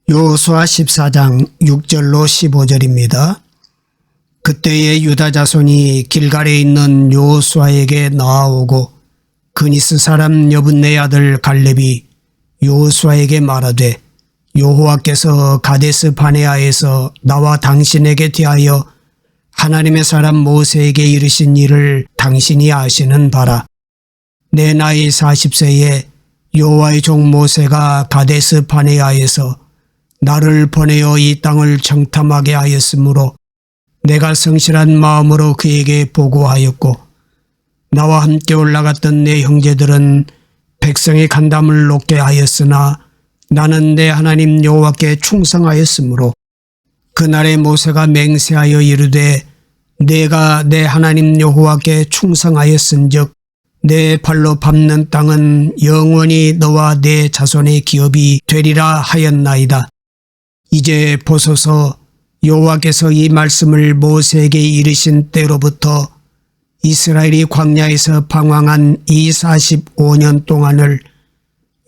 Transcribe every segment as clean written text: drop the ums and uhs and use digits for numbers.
여호수아 14장 6절로 15절입니다. 그때에 유다 자손이 길갈에 있는 여호수아에게 나아오고 그니스 사람 여분네 아들 갈렙이 여호수아에게 말하되 여호와께서 가데스 바네아에서 나와 당신에게 대하여 하나님의 사람 모세에게 이르신 일을 당신이 아시는 바라. 내 나이 40세에 여호와의 종 모세가 가데스 바네아에서 나를 보내어 이 땅을 정탐하게 하였으므로 내가 성실한 마음으로 그에게 보고하였고 나와 함께 올라갔던 내 형제들은 백성의 간담을 높게 하였으나 나는 내 하나님 여호와께 충성하였으므로 그날에 모세가 맹세하여 이르되 내가 내 하나님 여호와께 충성하였은즉 내 발로 밟는 땅은 영원히 너와 내 자손의 기업이 되리라 하였나이다. 이제 보소서 여호와께서 이 말씀을 모세에게 이르신 때로부터 이스라엘이 광야에서 방황한 이 45년 동안을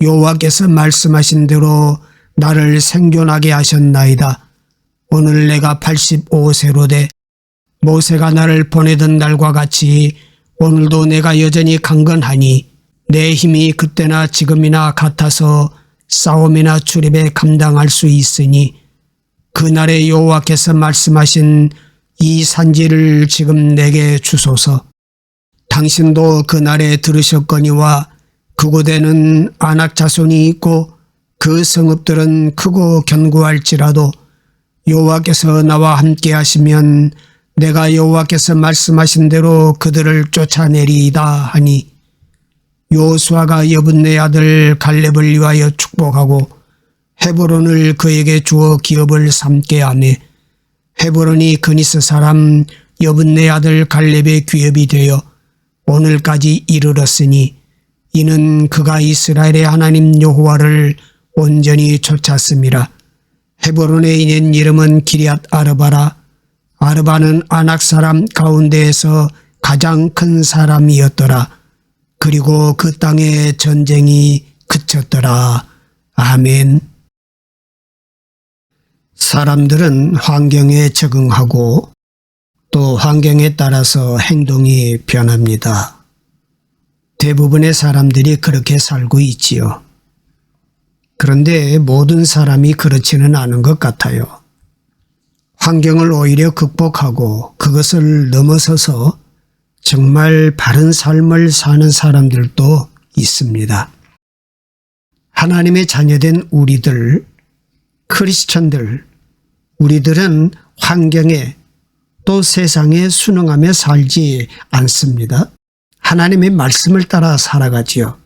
여호와께서 말씀하신 대로 나를 생존하게 하셨나이다. 오늘 내가 85세로 돼 모세가 나를 보내던 날과 같이 오늘도 내가 여전히 강건하니 내 힘이 그때나 지금이나 같아서 싸움이나 출입에 감당할 수 있으니 그날에 여호와께서 말씀하신 이 산지를 지금 내게 주소서. 당신도 그날에 들으셨거니와 그곳에는 아낙 자손이 있고 그 성읍들은 크고 견고할지라도 여호와께서 나와 함께 하시면 내가 여호와께서 말씀하신 대로 그들을 쫓아내리이다 하니 여호수아가 여분네 아들 갈렙을 위하여 축복하고 헤브론을 그에게 주어 기업을 삼게 하매 헤브론이 그니스 사람 여분네 아들 갈렙의 기업이 되어 오늘까지 이르렀으니 이는 그가 이스라엘의 하나님 여호와를 온전히 쫓았음이라. 헤브론에 있는 이름은 기럇 아르바라. 아르바는 아낙 사람 가운데에서 가장 큰 사람이었더라. 그리고 그 땅에 전쟁이 그쳤더라. 아멘. 사람들은 환경에 적응하고 또 환경에 따라서 행동이 변합니다. 대부분의 사람들이 그렇게 살고 있지요. 그런데 모든 사람이 그렇지는 않은 것 같아요. 환경을 오히려 극복하고 그것을 넘어서서 정말 바른 삶을 사는 사람들도 있습니다. 하나님의 자녀된 우리들, 크리스천들, 우리들은 환경에 또 세상에 순응하며 살지 않습니다. 하나님의 말씀을 따라 살아가지요.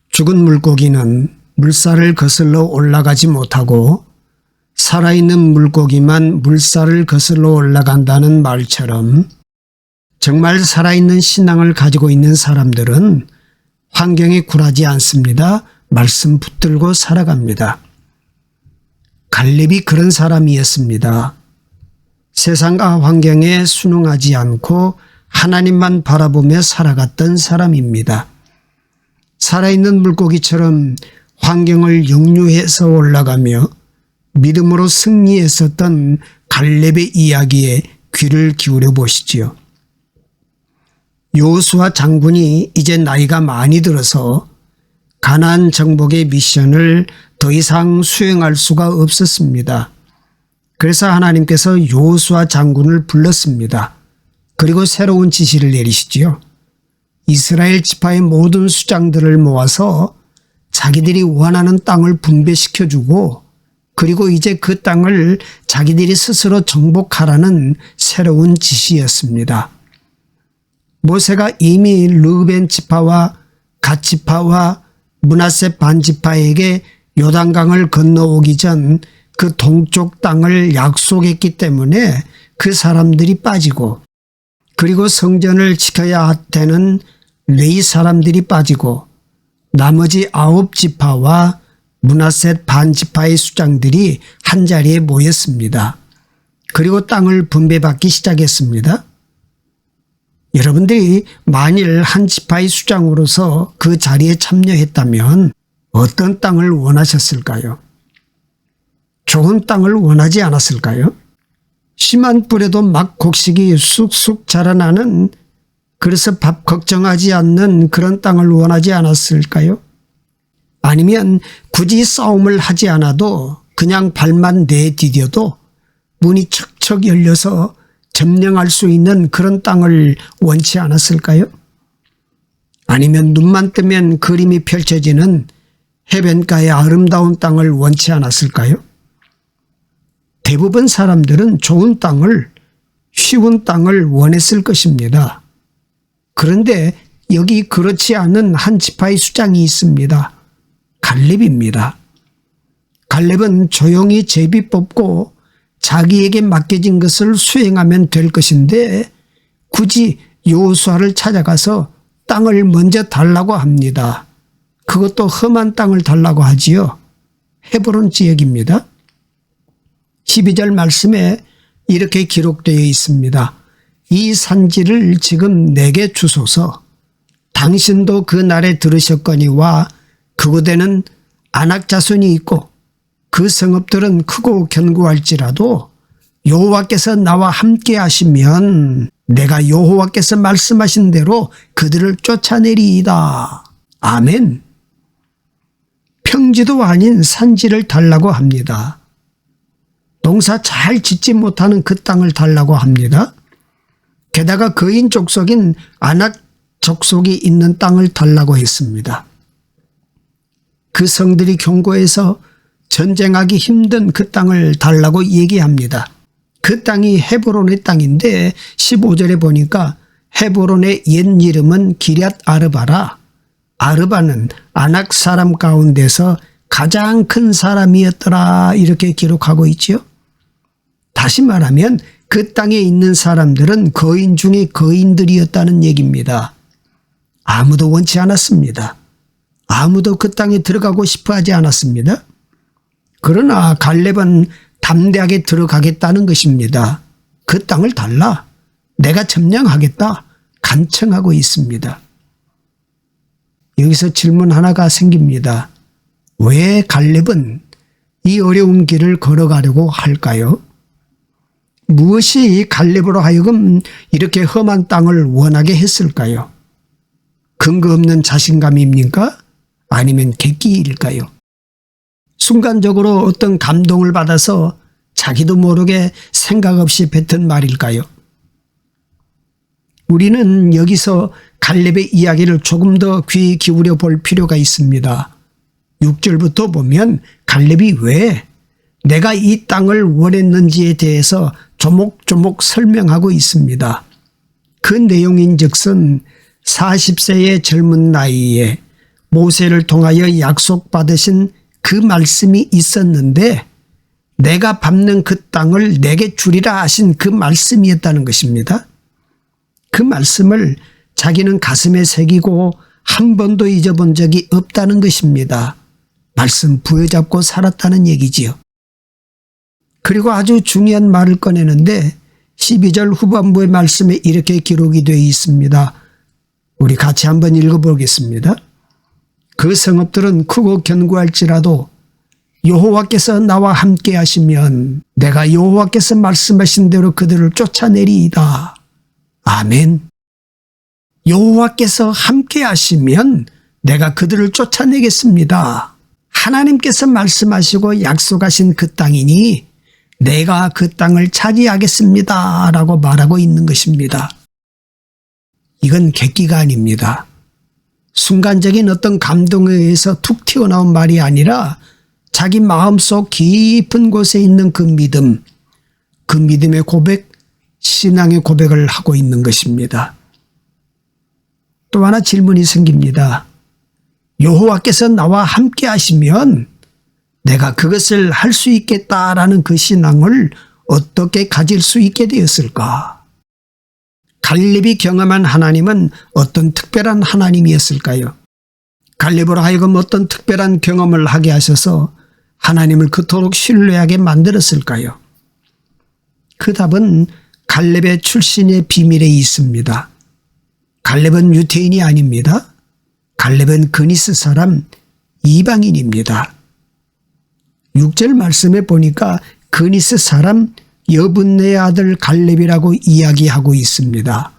죽은 물고기는 물살을 거슬러 올라가지 못하고 살아있는 물고기만 물살을 거슬러 올라간다는 말처럼 정말 살아있는 신앙을 가지고 있는 사람들은 환경에 굴하지 않습니다. 말씀 붙들고 살아갑니다. 갈렙이 그런 사람이었습니다. 세상과 환경에 순응하지 않고 하나님만 바라보며 살아갔던 사람입니다. 살아있는 물고기처럼 환경을 역류해서 올라가며 믿음으로 승리했었던 갈렙의 이야기에 귀를 기울여 보시지요. 여호수아 장군이 이제 나이가 많이 들어서 가나안 정복의 미션을 더 이상 수행할 수가 없었습니다. 그래서 하나님께서 여호수아 장군을 불렀습니다. 그리고 새로운 지시를 내리시지요. 이스라엘 지파의 모든 수장들을 모아서 자기들이 원하는 땅을 분배시켜주고 그리고 이제 그 땅을 자기들이 스스로 정복하라는 새로운 지시였습니다. 모세가 이미 르우벤 지파와 갓 지파와 므낫세 반 지파에게 요단강을 건너오기 전 그 동쪽 땅을 약속했기 때문에 그 사람들이 빠지고 그리고 성전을 지켜야 되는 레위 사람들이 빠지고 나머지 9지파와 므낫세 반 지파의 수장들이 한자리에 모였습니다. 그리고 땅을 분배받기 시작했습니다. 여러분들이 만일 한 지파의 수장으로서 그 자리에 참여했다면 어떤 땅을 원하셨을까요? 좋은 땅을 원하지 않았을까요? 심한 뿔에도 막 곡식이 쑥쑥 자라나는, 그래서 밥 걱정하지 않는 그런 땅을 원하지 않았을까요? 아니면 굳이 싸움을 하지 않아도 그냥 발만 내디뎌도 문이 척척 열려서 점령할 수 있는 그런 땅을 원치 않았을까요? 아니면 눈만 뜨면 그림이 펼쳐지는 해변가의 아름다운 땅을 원치 않았을까요? 대부분 사람들은 좋은 땅을, 쉬운 땅을 원했을 것입니다. 그런데 여기 그렇지 않은 한 지파의 수장이 있습니다. 갈렙입니다. 갈렙은 조용히 제비 뽑고 자기에게 맡겨진 것을 수행하면 될 것인데 굳이 여호수아를 찾아가서 땅을 먼저 달라고 합니다. 그것도 험한 땅을 달라고 하지요. 헤브론 지역입니다. 12절 말씀에 이렇게 기록되어 있습니다. 이 산지를 지금 내게 주소서. 당신도 그 날에 들으셨거니와 그곳에는 아낙 자손이 있고 그 성읍들은 크고 견고할지라도 여호와께서 나와 함께 하시면 내가 여호와께서 말씀하신 대로 그들을 쫓아내리이다. 아멘. 평지도 아닌 산지를 달라고 합니다. 농사 잘 짓지 못하는 그 땅을 달라고 합니다. 게다가 거인 족속인 아낙 족속이 있는 땅을 달라고 했습니다. 그 성들이 견고해서 전쟁하기 힘든 그 땅을 달라고 얘기합니다. 그 땅이 헤브론의 땅인데 15절에 보니까 헤브론의 옛 이름은 기럇 아르바라. 아르바는 아낙 사람 가운데서 가장 큰 사람이었더라, 이렇게 기록하고 있지요. 다시 말하면 그 땅에 있는 사람들은 거인 중에 거인들이었다는 얘기입니다. 아무도 원치 않았습니다. 아무도 그 땅에 들어가고 싶어 하지 않았습니다. 그러나 갈렙은 담대하게 들어가겠다는 것입니다. 그 땅을 달라. 내가 점령하겠다. 간청하고 있습니다. 여기서 질문 하나가 생깁니다. 왜 갈렙은 이 어려운 길을 걸어가려고 할까요? 무엇이 갈렙으로 하여금 이렇게 험한 땅을 원하게 했을까요? 근거 없는 자신감입니까? 아니면 객기일까요? 순간적으로 어떤 감동을 받아서 자기도 모르게 생각 없이 뱉은 말일까요? 우리는 여기서 갈렙의 이야기를 조금 더 귀 기울여 볼 필요가 있습니다. 6절부터 보면 갈렙이 왜 내가 이 땅을 원했는지에 대해서 조목조목 설명하고 있습니다. 그 내용인즉슨 40세의 젊은 나이에 모세를 통하여 약속받으신 그 말씀이 있었는데 내가 밟는 그 땅을 내게 주리라 하신 그 말씀이었다는 것입니다. 그 말씀을 자기는 가슴에 새기고 한 번도 잊어본 적이 없다는 것입니다. 말씀 부여잡고 살았다는 얘기지요. 그리고 아주 중요한 말을 꺼내는데 12절 후반부의 말씀에 이렇게 기록이 되어 있습니다. 우리 같이 한번 읽어보겠습니다. 그 성읍들은 크고 견고할지라도 여호와께서 나와 함께 하시면 내가 여호와께서 말씀하신 대로 그들을 쫓아내리이다. 아멘. 여호와께서 함께 하시면 내가 그들을 쫓아내겠습니다. 하나님께서 말씀하시고 약속하신 그 땅이니 내가 그 땅을 차지하겠습니다. 라고 말하고 있는 것입니다. 이건 객기가 아닙니다. 순간적인 어떤 감동에 의해서 툭 튀어나온 말이 아니라 자기 마음속 깊은 곳에 있는 그 믿음, 그 믿음의 고백, 신앙의 고백을 하고 있는 것입니다. 또 하나 질문이 생깁니다. 여호와께서 나와 함께 하시면 내가 그것을 할 수 있겠다라는 그 신앙을 어떻게 가질 수 있게 되었을까? 갈렙이 경험한 하나님은 어떤 특별한 하나님이었을까요? 갈렙으로 하여금 어떤 특별한 경험을 하게 하셔서 하나님을 그토록 신뢰하게 만들었을까요? 그 답은 갈렙의 출신의 비밀에 있습니다. 갈렙은 유태인이 아닙니다. 갈렙은 그니스 사람 이방인입니다. 6절 말씀에 보니까 그니스 사람 여분네의 아들 갈렙이라고 이야기하고 있습니다.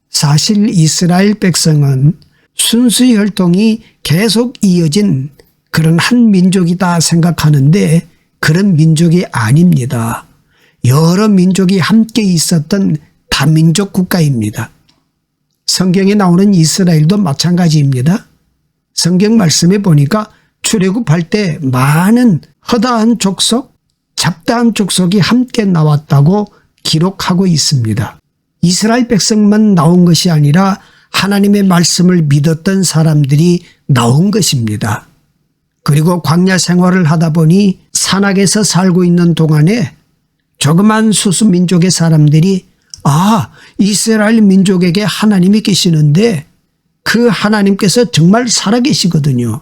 사실 이스라엘 백성은 순수 혈통이 계속 이어진 그런 한 민족이다 생각하는데 그런 민족이 아닙니다. 여러 민족이 함께 있었던 다민족 국가입니다. 성경에 나오는 이스라엘도 마찬가지입니다. 성경 말씀에 보니까 출애굽할 때 많은 허다한 족속, 잡다한 족속이 함께 나왔다고 기록하고 있습니다. 이스라엘 백성만 나온 것이 아니라 하나님의 말씀을 믿었던 사람들이 나온 것입니다. 그리고 광야 생활을 하다 보니 산악에서 살고 있는 동안에 조그만 소수민족의 사람들이 이스라엘 민족에게 하나님이 계시는데 그 하나님께서 정말 살아계시거든요.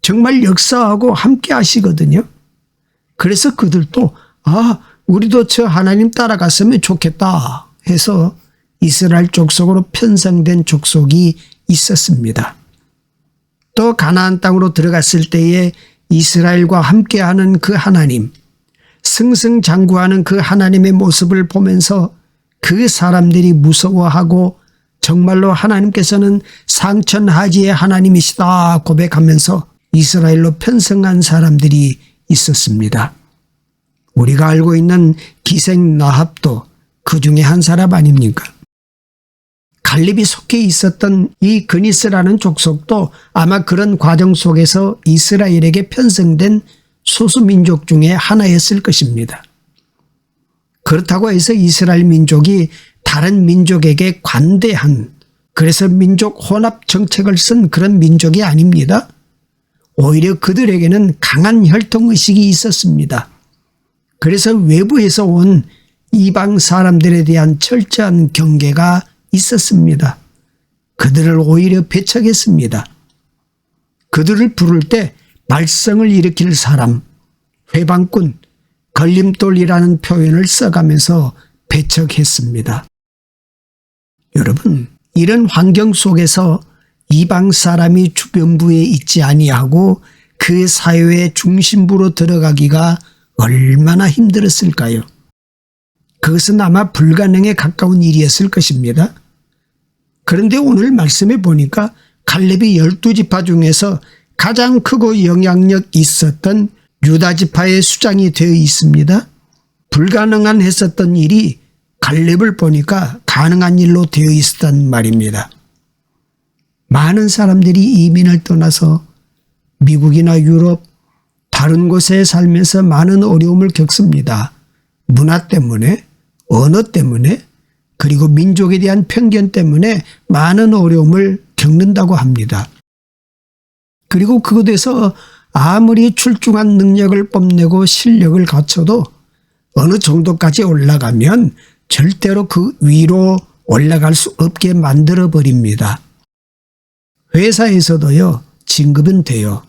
정말 역사하고 함께 하시거든요. 그래서 그들도 우리도 저 하나님 따라갔으면 좋겠다 해서 이스라엘 족속으로 편성된 족속이 있었습니다. 또 가나안 땅으로 들어갔을 때에 이스라엘과 함께하는 그 하나님, 승승장구하는 그 하나님의 모습을 보면서 그 사람들이 무서워하고 정말로 하나님께서는 상천하지의 하나님이시다 고백하면서 이스라엘로 편성한 사람들이 있었습니다. 우리가 알고 있는 기생 라합도 그 중에 한 사람 아닙니까? 갈렙이 속해 있었던 이 그니스라는 족속도 아마 그런 과정 속에서 이스라엘에게 편성된 소수민족 중에 하나였을 것입니다. 그렇다고 해서 이스라엘 민족이 다른 민족에게 관대한, 그래서 민족 혼합 정책을 쓴 그런 민족이 아닙니다. 오히려 그들에게는 강한 혈통의식이 있었습니다. 그래서 외부에서 온 이방 사람들에 대한 철저한 경계가 있었습니다. 그들을 오히려 배척했습니다. 그들을 부를 때 말썽을 일으킬 사람, 회방꾼, 걸림돌이라는 표현을 써가면서 배척했습니다. 여러분, 이런 환경 속에서 이방 사람이 주변부에 있지 아니하고 그 사회의 중심부로 들어가기가 얼마나 힘들었을까요? 그것은 아마 불가능에 가까운 일이었을 것입니다. 그런데 오늘 말씀에 보니까 갈렙이 12지파 중에서 가장 크고 영향력 있었던 유다지파의 수장이 되어 있습니다. 불가능한 했었던 일이 갈렙을 보니까 가능한 일로 되어 있었단 말입니다. 많은 사람들이 이민을 떠나서 미국이나 유럽, 다른 곳에 살면서 많은 어려움을 겪습니다. 문화 때문에, 언어 때문에, 그리고 민족에 대한 편견 때문에 많은 어려움을 겪는다고 합니다. 그리고 그곳에서 아무리 출중한 능력을 뽐내고 실력을 갖춰도 어느 정도까지 올라가면 절대로 그 위로 올라갈 수 없게 만들어버립니다. 회사에서도요, 진급은 돼요.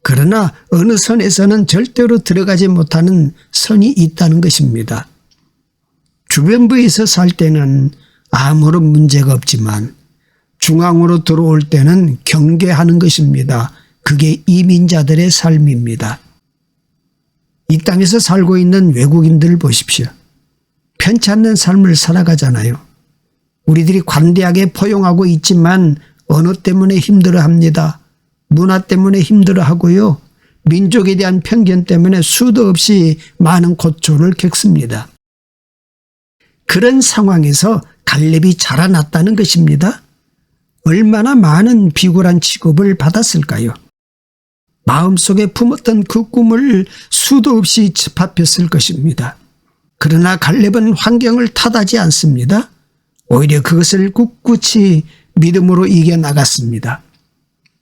그러나 어느 선에서는 절대로 들어가지 못하는 선이 있다는 것입니다. 주변부에서 살 때는 아무런 문제가 없지만 중앙으로 들어올 때는 경계하는 것입니다. 그게 이민자들의 삶입니다. 이 땅에서 살고 있는 외국인들을 보십시오. 편치 않는 삶을 살아가잖아요. 우리들이 관대하게 포용하고 있지만 언어 때문에 힘들어합니다. 문화 때문에 힘들어하고요. 민족에 대한 편견 때문에 수도 없이 많은 고초를 겪습니다. 그런 상황에서 갈렙이 자라났다는 것입니다. 얼마나 많은 비굴한 취급을 받았을까요? 마음속에 품었던 그 꿈을 수도 없이 짓밟혔을 것입니다. 그러나 갈렙은 환경을 탓하지 않습니다. 오히려 그것을 꿋꿋이 믿음으로 이겨나갔습니다.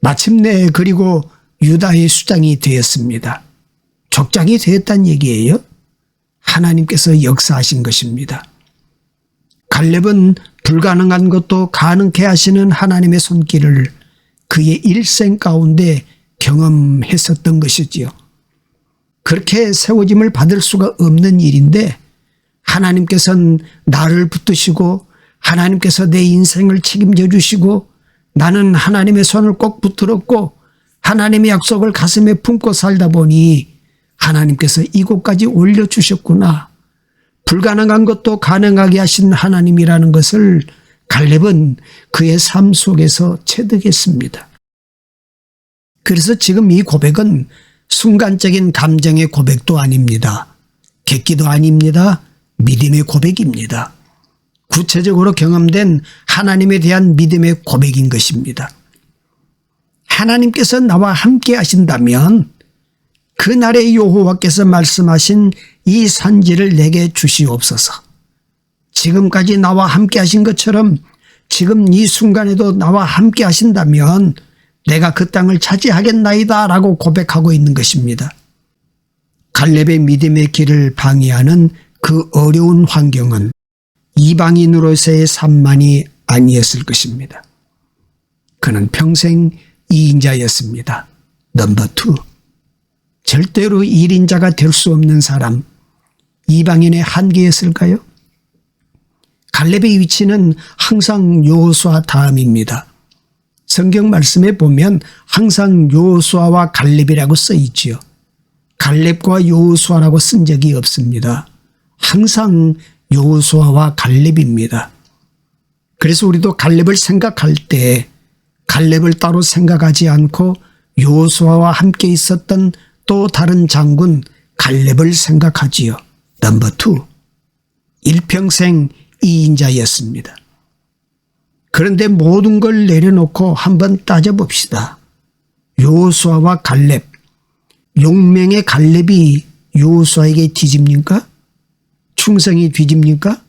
마침내 그리고 유다의 수장이 되었습니다. 족장이 되었다는 얘기예요. 하나님께서 역사하신 것입니다. 갈렙은 불가능한 것도 가능케 하시는 하나님의 손길을 그의 일생 가운데 경험했었던 것이지요. 그렇게 세워짐을 받을 수가 없는 일인데 하나님께서는 나를 붙드시고 하나님께서 내 인생을 책임져 주시고 나는 하나님의 손을 꼭 붙들었고 하나님의 약속을 가슴에 품고 살다 보니 하나님께서 이곳까지 올려주셨구나. 불가능한 것도 가능하게 하신 하나님이라는 것을 갈렙은 그의 삶 속에서 체득했습니다. 그래서 지금 이 고백은 순간적인 감정의 고백도 아닙니다. 객기도 아닙니다. 믿음의 고백입니다. 구체적으로 경험된 하나님에 대한 믿음의 고백인 것입니다. 하나님께서 나와 함께 하신다면 그날의 여호와께서 말씀하신 이 산지를 내게 주시옵소서. 지금까지 나와 함께 하신 것처럼 지금 이 순간에도 나와 함께 하신다면 내가 그 땅을 차지하겠나이다 라고 고백하고 있는 것입니다. 갈렙의 믿음의 길을 방해하는 그 어려운 환경은 이방인으로서의 삶만이 아니었을 것입니다. 그는 평생 2인자였습니다. 넘버 2. 절대로 1인자가 될 수 없는 사람, 이방인의 한계였을까요? 갈렙의 위치는 항상 여호수아 다음입니다. 성경 말씀에 보면 항상 여호수아와 갈렙이라고 써 있지요. 갈렙과 여호수아라고 쓴 적이 없습니다. 항상 여호수아와 갈렙입니다. 그래서 우리도 갈렙을 생각할 때 갈렙을 따로 생각하지 않고 여호수아와 함께 있었던 또 다른 장군 갈렙을 생각하지요. 넘버 2. 일평생 2인자였습니다. 그런데 모든 걸 내려놓고 한번 따져봅시다. 여호수아와 갈렙, 용맹의 갈렙이 여호수아에게 뒤집니까? 충성이 뒤집니까?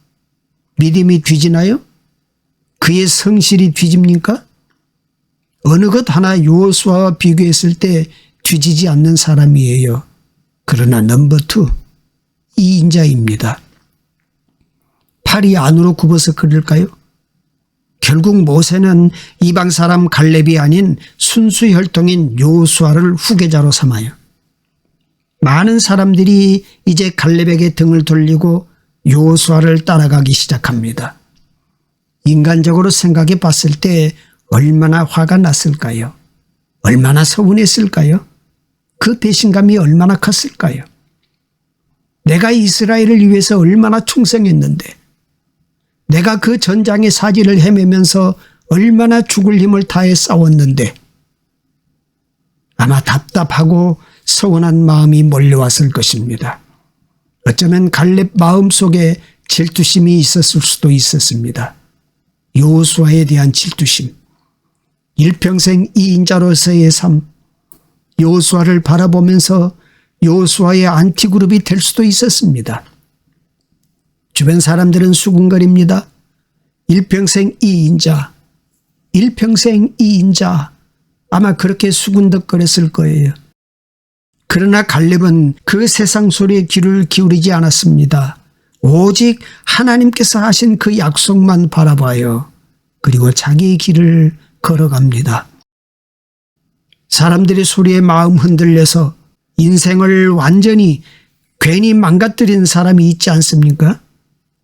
믿음이 뒤지나요? 그의 성실이 뒤집니까? 어느 것 하나 여호수아와 비교했을 때 뒤지지 않는 사람이에요. 그러나 넘버 2, 2인자입니다. 팔이 안으로 굽어서 그럴까요? 결국 모세는 이방 사람 갈렙이 아닌 순수 혈통인 여호수아를 후계자로 삼아요. 많은 사람들이 이제 갈렙에게 등을 돌리고 여호수아를 따라가기 시작합니다. 인간적으로 생각해 봤을 때 얼마나 화가 났을까요? 얼마나 서운했을까요? 그 배신감이 얼마나 컸을까요? 내가 이스라엘을 위해서 얼마나 충성했는데, 내가 그 전장의 사지를 헤매면서 얼마나 죽을 힘을 다해 싸웠는데 아마 답답하고 서운한 마음이 몰려왔을 것입니다. 어쩌면 갈렙 마음속에 질투심이 있었을 수도 있었습니다. 여호수아에 대한 질투심, 일평생 2인자로서의 삶, 여호수아를 바라보면서 여호수아의 안티그룹이 될 수도 있었습니다. 주변 사람들은 수군거립니다. 일평생 2인자, 일평생 2인자, 아마 그렇게 수군덕거렸을 거예요. 그러나 갈렙은 그 세상 소리에 귀를 기울이지 않았습니다. 오직 하나님께서 하신 그 약속만 바라봐요. 그리고 자기의 길을 걸어갑니다. 사람들의 소리에 마음 흔들려서 인생을 완전히 괜히 망가뜨린 사람이 있지 않습니까?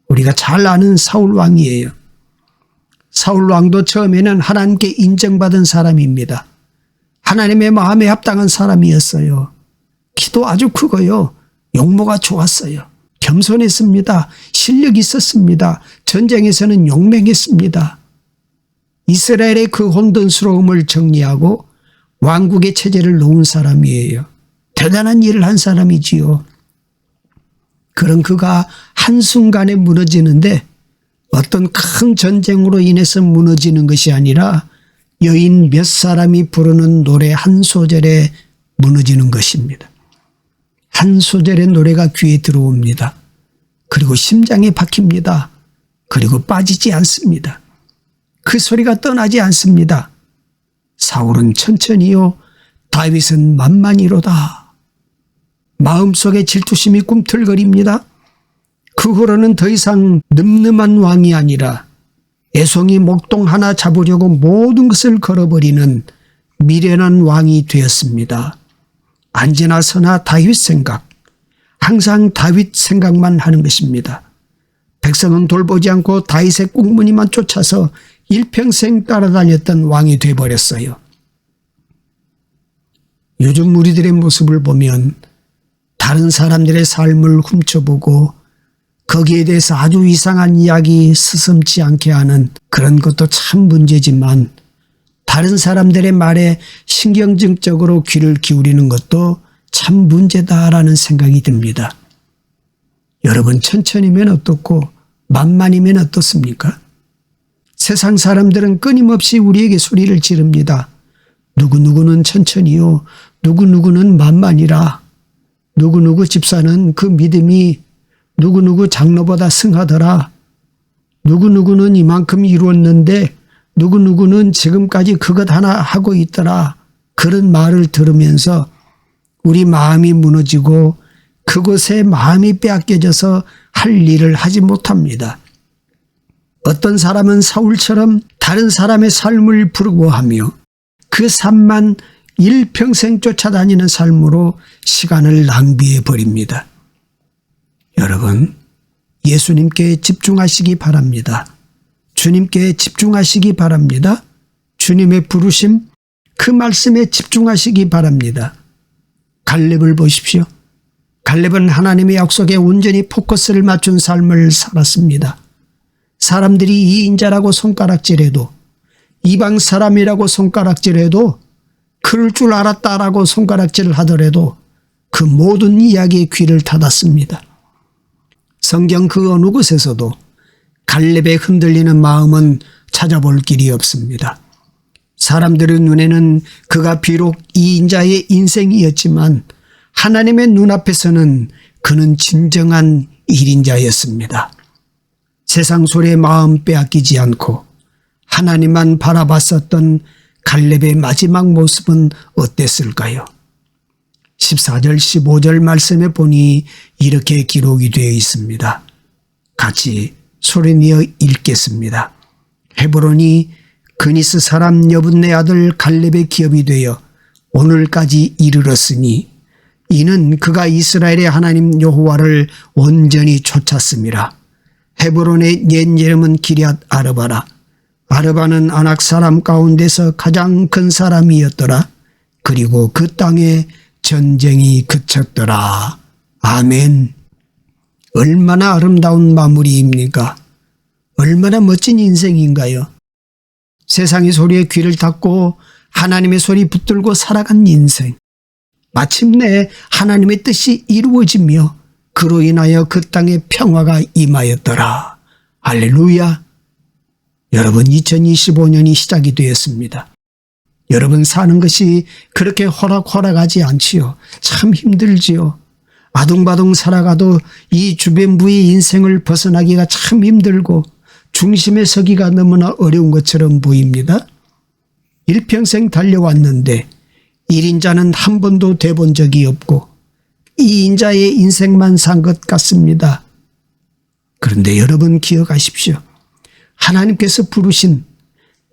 우리가 잘 아는 사울 왕이에요. 사울 왕도 처음에는 하나님께 인정받은 사람입니다. 하나님의 마음에 합당한 사람이었어요. 키도 아주 크고요. 용모가 좋았어요. 겸손했습니다. 실력이 있었습니다. 전쟁에서는 용맹했습니다. 이스라엘의 그 혼돈스러움을 정리하고 왕국의 체제를 놓은 사람이에요. 대단한 일을 한 사람이지요. 그런 그가 한순간에 무너지는데 어떤 큰 전쟁으로 인해서 무너지는 것이 아니라 여인 몇 사람이 부르는 노래 한 소절에 무너지는 것입니다. 한 소절의 노래가 귀에 들어옵니다. 그리고 심장에 박힙니다. 그리고 빠지지 않습니다. 그 소리가 떠나지 않습니다. 사울은 천천히요, 다윗은 만만히로다. 마음속에 질투심이 꿈틀거립니다. 그 후로는 더 이상 늠름한 왕이 아니라 애송이 목동 하나 잡으려고 모든 것을 걸어버리는 미련한 왕이 되었습니다. 언제나 서나 다윗 생각, 항상 다윗 생각만 하는 것입니다. 백성은 돌보지 않고 다윗의 꽁무니만 쫓아서 일평생 따라다녔던 왕이 되어버렸어요. 요즘 우리들의 모습을 보면 다른 사람들의 삶을 훔쳐보고 거기에 대해서 아주 이상한 이야기 스슴치 않게 하는 그런 것도 참 문제지만 다른 사람들의 말에 신경증적으로 귀를 기울이는 것도 참 문제다라는 생각이 듭니다. 여러분, 천천히면 어떻고 만만이면 어떻습니까? 세상 사람들은 끊임없이 우리에게 소리를 지릅니다. 누구누구는 천천히요. 누구누구는 만만이라. 누구누구 집사는 그 믿음이 누구누구 장로보다 승하더라. 누구누구는 이만큼 이루었는데 누구누구는 지금까지 그것 하나 하고 있더라. 그런 말을 들으면서 우리 마음이 무너지고 그곳에 마음이 빼앗겨져서 할 일을 하지 못합니다. 어떤 사람은 사울처럼 다른 사람의 삶을 부러워하며 그 삶만 일평생 쫓아다니는 삶으로 시간을 낭비해 버립니다. 여러분, 예수님께 집중하시기 바랍니다. 주님께 집중하시기 바랍니다. 주님의 부르심, 그 말씀에 집중하시기 바랍니다. 갈렙을 보십시오. 갈렙은 하나님의 약속에 온전히 포커스를 맞춘 삶을 살았습니다. 사람들이 이인자라고 손가락질해도, 이방 사람이라고 손가락질해도, 그럴 줄 알았다라고 손가락질을 하더라도 그 모든 이야기에 귀를 닫았습니다. 성경 그 어느 곳에서도 갈렙의 흔들리는 마음은 찾아볼 길이 없습니다. 사람들의 눈에는 그가 비록 이인자의 인생이었지만 하나님의 눈앞에서는 그는 진정한 일인자였습니다. 세상 소리에 마음 빼앗기지 않고 하나님만 바라봤었던 갈렙의 마지막 모습은 어땠을까요? 14절 15절 말씀에 보니 이렇게 기록이 되어 있습니다. 같이 소리내어 읽겠습니다. 헤브론이 그니스 사람 여분네 아들 갈렙의 기업이 되어 오늘까지 이르렀으니 이는 그가 이스라엘의 하나님 여호와를 온전히 쫓았음이라. 헤브론의 옛 이름은 기럇 아르바라. 아르바는 아낙 사람 가운데서 가장 큰 사람이었더라. 그리고 그 땅에 전쟁이 그쳤더라. 아멘. 얼마나 아름다운 마무리입니까? 얼마나 멋진 인생인가요? 세상의 소리에 귀를 닫고 하나님의 소리 붙들고 살아간 인생. 마침내 하나님의 뜻이 이루어지며 그로 인하여 그 땅에 평화가 임하였더라. 할렐루야. 여러분, 2025년이 시작이 되었습니다. 여러분, 사는 것이 그렇게 호락호락하지 않지요. 참 힘들지요. 아둥바둥 살아가도 이 주변부의 인생을 벗어나기가 참 힘들고 중심에 서기가 너무나 어려운 것처럼 보입니다. 일평생 달려왔는데 1인자는 한 번도 돼본 적이 없고 2인자의 인생만 산 것 같습니다. 그런데 여러분 기억하십시오. 하나님께서 부르신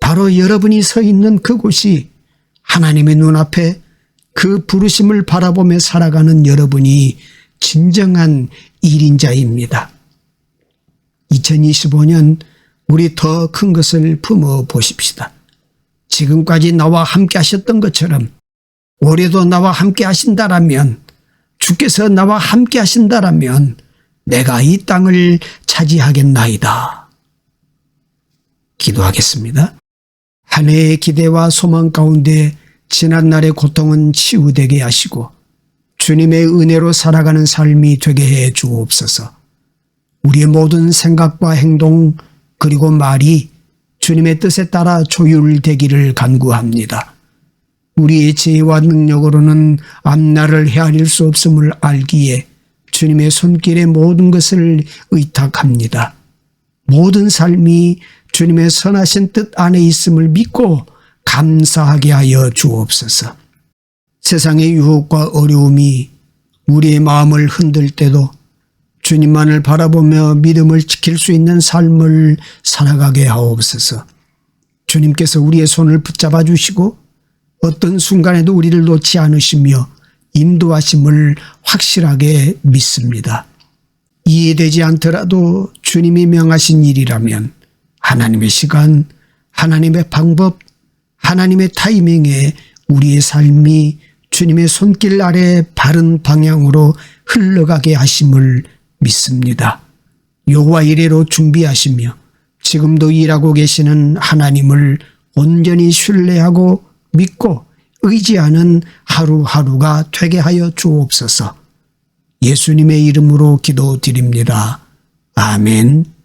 바로 여러분이 서 있는 그곳이 하나님의 눈앞에 그 부르심을 바라보며 살아가는 여러분이 진정한 1인자입니다. 2025년 우리 더 큰 것을 품어 보십시다. 지금까지 나와 함께 하셨던 것처럼 올해도 나와 함께 하신다라면, 주께서 나와 함께 하신다라면 내가 이 땅을 차지하겠나이다. 기도하겠습니다. 한 해의 기대와 소망 가운데 지난날의 고통은 치유되게 하시고 주님의 은혜로 살아가는 삶이 되게 해 주옵소서. 우리의 모든 생각과 행동 그리고 말이 주님의 뜻에 따라 조율되기를 간구합니다. 우리의 지혜와 능력으로는 앞날을 헤아릴 수 없음을 알기에 주님의 손길에 모든 것을 의탁합니다. 모든 삶이 주님의 선하신 뜻 안에 있음을 믿고 감사하게 하여 주옵소서. 세상의 유혹과 어려움이 우리의 마음을 흔들 때도 주님만을 바라보며 믿음을 지킬 수 있는 삶을 살아가게 하옵소서. 주님께서 우리의 손을 붙잡아 주시고 어떤 순간에도 우리를 놓지 않으시며 인도하심을 확실하게 믿습니다. 이해되지 않더라도 주님이 명하신 일이라면 하나님의 시간, 하나님의 방법, 하나님의 타이밍에 우리의 삶이 주님의 손길 아래 바른 방향으로 흘러가게 하심을 믿습니다. 여호와 이레로 준비하시며 지금도 일하고 계시는 하나님을 온전히 신뢰하고 믿고 의지하는 하루하루가 되게 하여 주옵소서. 예수님의 이름으로 기도드립니다. 아멘.